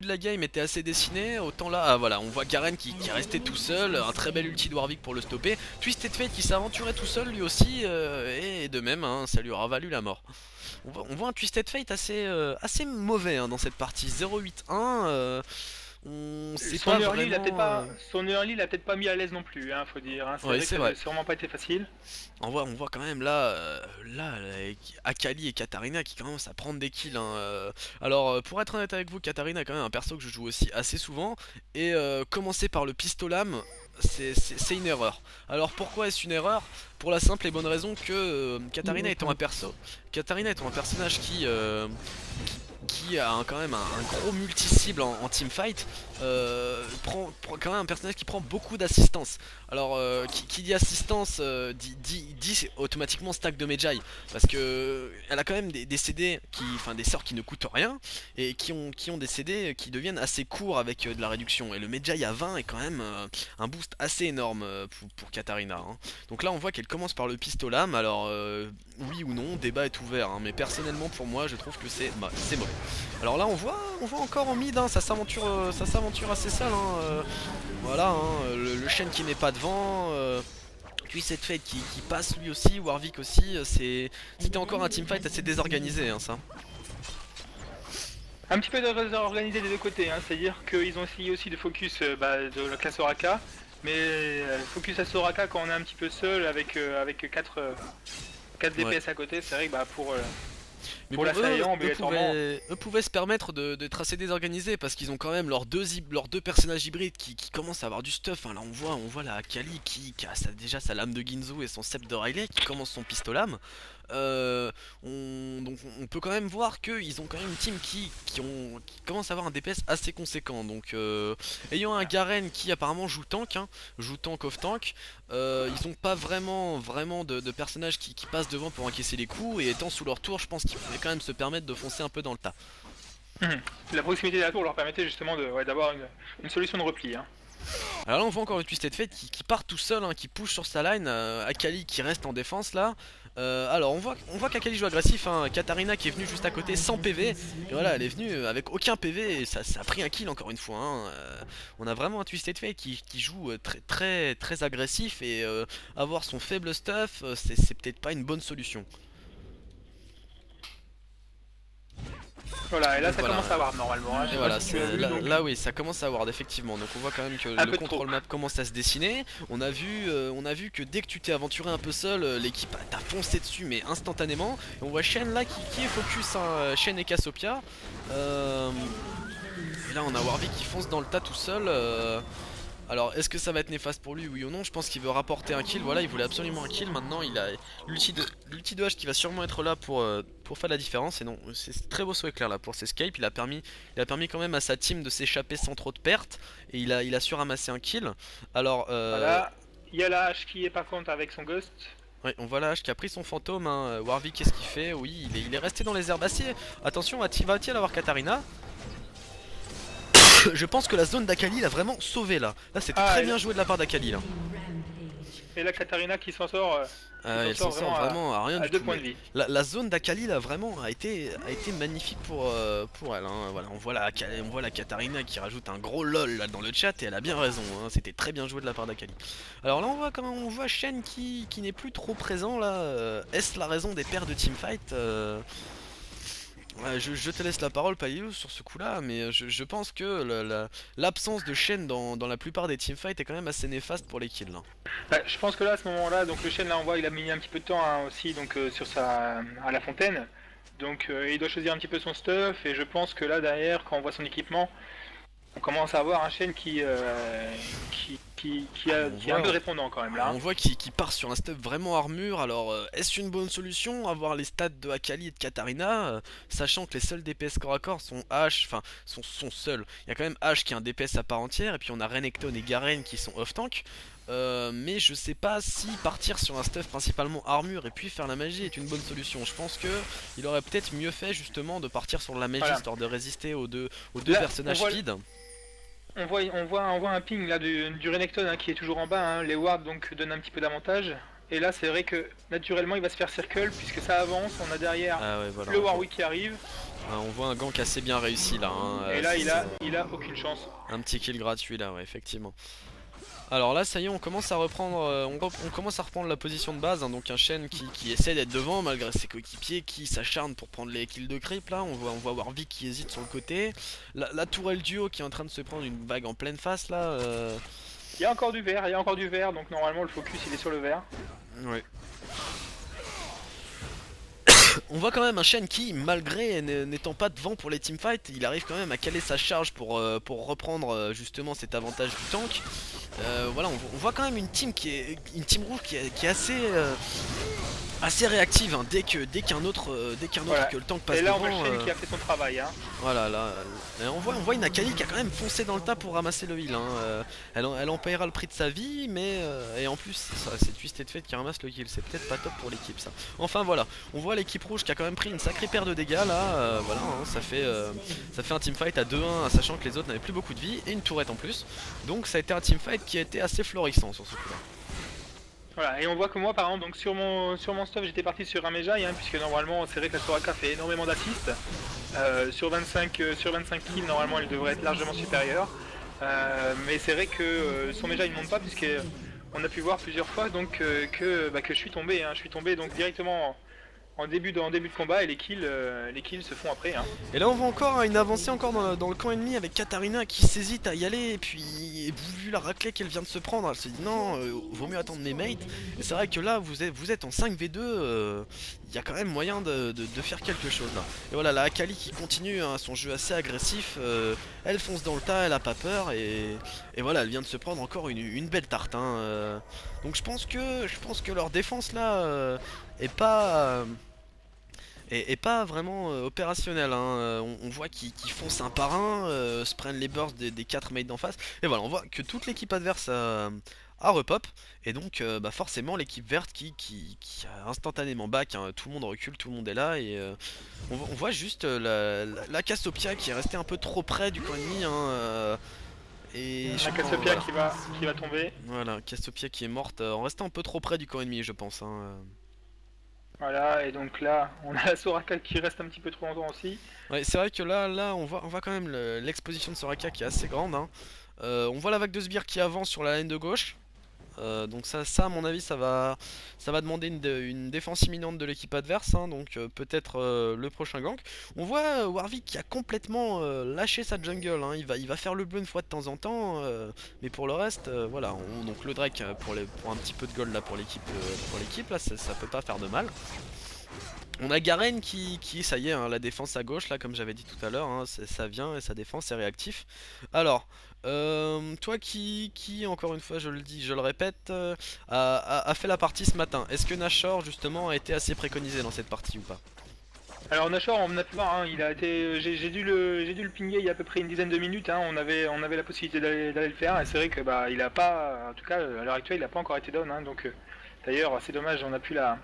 de la game était assez dessiné, autant là, ah, voilà, on voit Garen qui est resté tout seul, un très bel ulti de Warwick pour le stopper, Twisted Fate qui s'est aventuré tout seul lui aussi, et de même, hein, ça lui aura valu la mort. On voit un Twisted Fate assez mauvais hein, dans cette partie, 0-8-1, on sait pas vraiment... Son early, il a peut-être pas mis à l'aise non plus, hein, faut dire. Hein. C'est Oui, vrai que c'est ça vrai. n'a sûrement pas été facile. On voit quand même là, Akali et Katarina qui commencent à prendre des kills. Hein, Alors, pour être honnête avec vous, Katarina est quand même un perso que je joue aussi assez souvent. Et commencer par le pistolam, c'est une erreur. Alors pourquoi est-ce une erreur? Pour la simple et bonne raison que Katarina étant un personnage qui a quand même un gros multi-cible en teamfight, prend quand même un personnage qui prend beaucoup d'assistance. Alors, qui dit assistance dit automatiquement stack de Medjay, parce que elle a quand même des CD, enfin des sorts qui ne coûtent rien, et qui ont des CD qui deviennent assez courts avec de la réduction. Et le Medjay à 20 est quand même un boost assez énorme pour Katarina. Hein. Donc là, on voit qu'elle commence par le pistolam, alors oui ou non, débat est ouvert, hein, mais personnellement pour moi, je trouve que c'est mauvais. Alors là on voit encore en mid, hein, ça s'aventure assez seul. Hein, voilà, hein, le chêne qui n'est pas devant. Puis cette fate qui passe lui aussi, Warwick aussi, c'était encore un teamfight assez désorganisé hein, ça. Un petit peu organisé des deux côtés, hein. C'est-à-dire qu'ils ont essayé aussi de focus de la classe Soraka. Mais focus à Soraka quand on est un petit peu seul avec 4 Ouais. DPS à côté, c'est vrai que Mais pour bon, l'assaillant, obligatoirement. eux pouvaient se permettre de tracer désorganisé parce qu'ils ont quand même leurs deux personnages hybrides qui commencent à avoir du stuff. Hein. Là, on voit la Akali qui a déjà sa lame de Ginzu et son sceptre de Riley qui commence son pistolam. Donc on peut quand même voir qu'ils ont quand même une team qui commence à avoir un DPS assez conséquent. Donc ayant un Garen qui apparemment joue tank, hein, joue tank off tank, ils ont pas vraiment de personnages qui passent devant pour encaisser les coups et étant sous leur tour, je pense qu'ils pouvaient quand même se permettre de foncer un peu dans le tas. La proximité de la tour leur permettait justement d'avoir une solution de repli. Hein. Alors là on voit encore une Twisted Fate qui part tout seul, hein, qui push sur sa line, Akali qui reste en défense là. Alors on voit qu'Akali joue agressif, hein. Katarina qui est venue juste à côté sans PV, et voilà elle est venue avec aucun PV et ça a pris un kill encore une fois. Hein. On a vraiment un Twisted Fate qui joue très agressif et avoir son faible stuff, c'est peut-être pas une bonne solution. Voilà, et là Donc ça voilà, commence à avoir normalement. Hein. Je et sais pas voilà, si tu l'as vu, donc là oui, ça commence à avoir effectivement. Donc on voit quand même que un le peu de trop. control map commence à se dessiner. On a vu que dès que tu t'es aventuré un peu seul, l'équipe t'a foncé dessus mais instantanément. Et on voit Shen là qui est focus, hein, Shen et Cassiopeia. Et là on a Warwick qui fonce dans le tas tout seul. Alors est-ce que ça va être néfaste pour lui, oui ou non? Je pense qu'il veut rapporter un kill, voilà il voulait absolument un kill, maintenant il a l'ulti de H qui va sûrement être là pour faire la différence. Et non, c'est très beau ce éclair là pour ses escape, il a permis quand même à sa team de s'échapper sans trop de pertes. Et il a su ramasser un kill. Alors voilà. Il y a la hache qui est par contre avec son ghost. ouais, on voit la H qui a pris son fantôme, hein. Warwick qu'est-ce qu'il fait? Oui il est resté dans les herbacées. Attention, va-t-il avoir Katarina? Je pense que la zone d'Akali l'a vraiment sauvé là. Là c'était Ah, très bien joué de la part d'Akali là. et la Katarina qui s'en Elle s'en sort sort vraiment vraiment à rien à du 2 tout. points Mais de vie. la zone d'Akali là vraiment a été magnifique pour elle. Hein. Voilà, on voit la Katarina qui rajoute un gros lol là dans le chat et elle a bien raison. Hein. C'était très bien joué de la part d'Akali. Alors là on voit comment on voit Shen qui n'est plus trop présent là. Est-ce la raison des paires de teamfight Ouais, je te laisse la parole, Palilou, sur ce coup-là, mais je pense que l'absence de Shen dans la plupart des teamfights est quand même assez néfaste pour les kills. Là. Bah, je pense que là à ce moment-là, donc le chêne là on voit il a mis un petit peu de temps hein, aussi donc sur sa à la fontaine. Donc il doit choisir un petit peu son stuff et je pense que là derrière quand on voit son équipement, on commence à avoir un chêne Ah, qui est un peu répondant quand même là. on Hein. voit qu'il part sur un stuff vraiment armure. Alors, est-ce une bonne solution avoir les stats de Akali et de Katarina, sachant que les seuls DPS corps à corps sont H, enfin, sont seuls. Il y a quand même H qui est un DPS à part entière, et puis on a Renekton et Garen qui sont off-tank. Mais je sais pas si partir sur un stuff principalement armure et puis faire la magie est une bonne solution. Je pense que il aurait peut-être mieux fait justement de partir sur la magie Voilà. histoire de résister aux deux Là personnages feed. on voit un ping là du Renekton hein, qui est toujours en bas. Hein. Les wards donc donnent un petit peu d'avantage. Et là c'est vrai que naturellement il va se faire circle puisque ça avance. On a derrière Ah ouais, voilà, le Warwick qui arrive. On voit un gank assez bien réussi là, hein. Et là, il a aucune chance. Un petit kill gratuit là, ouais, effectivement. Alors là, ça y est, on commence à reprendre, on commence à reprendre la position de base, hein, donc un Shen qui essaie d'être devant malgré ses coéquipiers qui s'acharnent pour prendre les kills de creep. Là, on voit Warwick qui hésite sur le côté, la tourelle duo qui est en train de se prendre une vague en pleine face là. Il y a encore du vert, donc normalement le focus il est sur le vert. Ouais. On voit quand même un Shen qui, malgré n'étant pas devant pour les teamfights, il arrive quand même à caler sa charge pour reprendre justement cet avantage du tank. Voilà, on voit quand même une team rouge qui est assez réactive, hein. Dès qu'un autre Voilà. que le tank passe Et là on devant. voit Shen qui a fait son travail. Hein. Voilà, là, on voit une Akali qui a quand même foncé dans le tas pour ramasser le heal, hein. Elle en paiera le prix de sa vie, mais et en plus c'est Twisted Fate qui ramasse le kill, c'est peut-être pas top pour l'équipe ça. Enfin voilà, on voit l'équipe rouge qui a quand même pris une sacrée paire de dégâts là, voilà, hein, ça fait un teamfight à 2-1, sachant que les autres n'avaient plus beaucoup de vie et une tourette en plus. Donc ça a été un teamfight qui a été assez florissant sur ce coup-là. Voilà, et on voit que moi par exemple, donc sur mon stuff j'étais parti sur un Mejai, hein, puisque normalement c'est vrai que la Soraka fait énormément d'assists. Sur 25 kills normalement il devrait être largement supérieur. Mais c'est vrai que son Mejai ne monte pas puisque on a pu voir plusieurs fois donc que je suis tombé, hein, donc directement en début de combat et les kills se font après. Hein. Et là on voit encore une avancée encore dans le camp ennemi avec Katarina qui s'hésite à y aller et puis vu la raclée qu'elle vient de se prendre, elle se dit non, vaut mieux attendre mes mates. Et c'est vrai que là vous êtes en 5v2, il y a quand même moyen de faire quelque chose là. Et voilà, la Akali qui continue, hein, son jeu assez agressif, elle fonce dans le tas, elle a pas peur et voilà, elle vient de se prendre encore une belle tarte, hein, donc je pense que leur défense là est pas vraiment opérationnel, hein. On voit qu'ils foncent un par un, se prennent les bursts des 4 mates d'en face. Et voilà, on voit que toute l'équipe adverse a repop. Et donc forcément l'équipe verte qui a instantanément back, hein. Tout le monde recule, tout le monde est là. Et on voit juste la Cassiopeia qui est restée un peu trop près du camp ennemi, hein, et la Cassiopeia voilà. qui va tomber. Voilà, Cassiopeia qui est morte en restant un peu trop près du camp ennemi, je pense, hein. Voilà, et donc là, on a la Soraka qui reste un petit peu trop longtemps aussi. Ouais, c'est vrai que là on voit quand même l'exposition de Soraka qui est assez grande, hein. On voit la vague de sbires qui avance sur la laine de gauche. Donc ça à mon avis ça va demander une défense imminente de l'équipe adverse, hein, donc peut-être le prochain gank. On voit Warwick qui a complètement lâché sa jungle, hein. Il va faire le bleu une fois de temps en temps, mais pour le reste voilà, donc le Drake pour un petit peu de gold là pour l'équipe là, ça peut pas faire de mal. On a Garen qui ça y est, hein, la défense à gauche là comme j'avais dit tout à l'heure, hein, ça vient et sa défense est réactif. Alors toi qui encore une fois je le dis, je le répète, a fait la partie ce matin, est-ce que Nashor justement a été assez préconisé dans cette partie ou pas? Alors Nashor, on a pu voir, hein, il a été, j'ai dû le pinguer il y a à peu près une dizaine de minutes, hein, on avait la possibilité d'aller le faire et c'est vrai que il a pas, en tout cas à l'heure actuelle il a pas encore été down, hein, donc d'ailleurs c'est dommage, on a plus la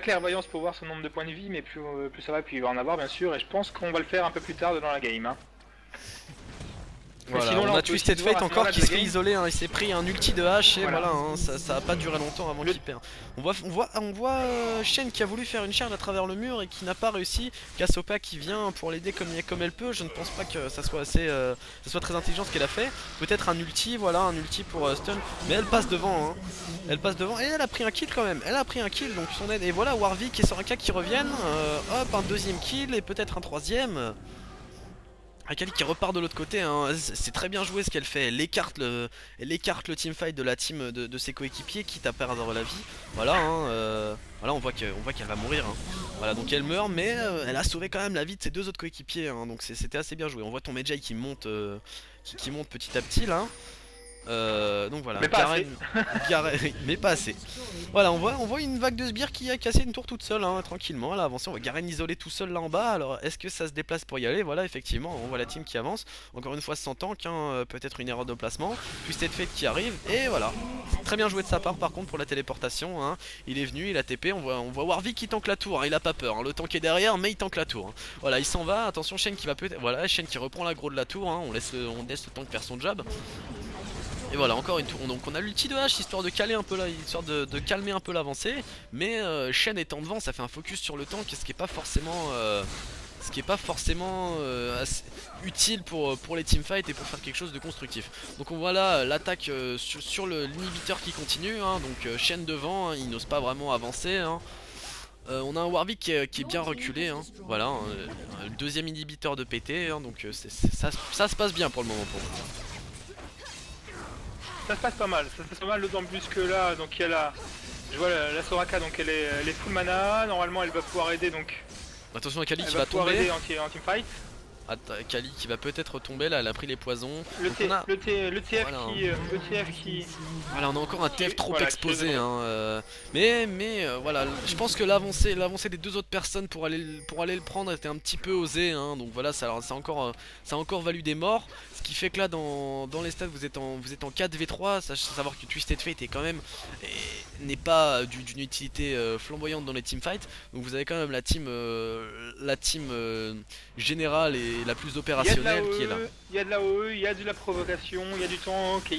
clairvoyance pour voir son nombre de points de vie, mais plus ça va, plus il va en avoir bien sûr, et je pense qu'on va le faire un peu plus tard dans la game. Hein. Voilà, sinon, là, on a peut aussi Twisted voir Fate à ce encore moment-là qui de la se fait game. isoler, hein, il s'est pris un ulti de hache et Voilà. voilà, hein, ça a pas duré longtemps avant qu'il perde. On voit Shen qui a voulu faire une charge à travers le mur et qui n'a pas réussi. Cassiopeia qui vient pour l'aider comme elle peut. Je ne pense pas que ça soit très intelligent ce qu'elle a fait. Peut-être un ulti, voilà, un ulti pour stun, mais elle passe devant, hein. Elle passe devant et elle a pris un kill quand même. Elle a pris un kill, donc son aide. Et voilà Warwick et Soraka qui reviennent. Hop, un deuxième kill et peut-être un troisième. Akali qui repart de l'autre côté, hein. C'est très bien joué ce qu'elle fait, elle écarte le teamfight de la team de ses coéquipiers, quitte à perdre la vie. Voilà, hein, voilà, on voit qu'elle va mourir, hein. Voilà, donc elle meurt, mais elle a sauvé quand même la vie de ses deux autres coéquipiers, hein. Donc c'était assez bien joué. On voit ton Mejai qui monte, qui monte petit à petit là. Donc voilà, Mais pas assez. mais pas assez. Voilà, on voit une vague de sbires qui a cassé une tour toute seule, hein, tranquillement. Elle a avancé, on voit Garen isolé tout seul là en bas. Alors est-ce que ça se déplace pour y aller? Voilà, effectivement, on voit la team qui avance. Encore une fois sans tank, hein, peut-être une erreur de placement. Twisted Fate qui arrive, et voilà. Très bien joué de sa part par contre pour la téléportation, hein. Il est venu, il a TP, on voit Warwick qui tank la tour, hein. Il a pas peur, hein. Le tank est derrière, mais il tank la tour, hein. Voilà, il s'en va, attention Shen qui va peut-être... Voilà, Shen qui reprend l'aggro de la tour, hein. On laisse le tank faire son job. Et voilà, encore une tour. Donc on a l'ulti de H histoire de caler un peu là, histoire de calmer un peu l'avancée. Mais Shen étant devant, ça fait un focus sur le tank, ce qui est pas forcément, utile pour les teamfights et pour faire quelque chose de constructif. Donc on voit là l'attaque sur l'inhibiteur qui continue, hein, donc Shen devant, hein, il n'ose pas vraiment avancer. Hein. On a un Warwick qui est bien reculé, hein. Voilà, hein, le deuxième inhibiteur de PT, hein, donc ça se passe bien pour le moment pour moi. Ça se passe pas mal, ça se passe pas mal, d'autant plus que là, donc il y a la... Je vois la Soraka, donc elle est full mana, normalement elle va pouvoir aider, donc Attention à Kali elle qui va va pouvoir tomber. aider en teamfight. Kali qui va peut-être tomber là, elle a pris les poisons. Le, Donc T- on a, le, T- le TF voilà, qui... le TF qui... voilà, on a encore un TF trop Voilà, exposé, hein, mais voilà, je pense que l'avancée des deux autres personnes pour aller le prendre était un petit peu osée, hein, donc voilà, ça a encore valu des morts, ce qui fait que là dans les stats vous êtes en 4v3, savoir que Twisted Fate est quand même n'est pas d'une utilité flamboyante dans les teamfights, donc vous avez quand même la team générale et la plus Il y a de la opérationnelle qui est là. OE, il y a de la OE, il y a de la provocation, il y a du tank,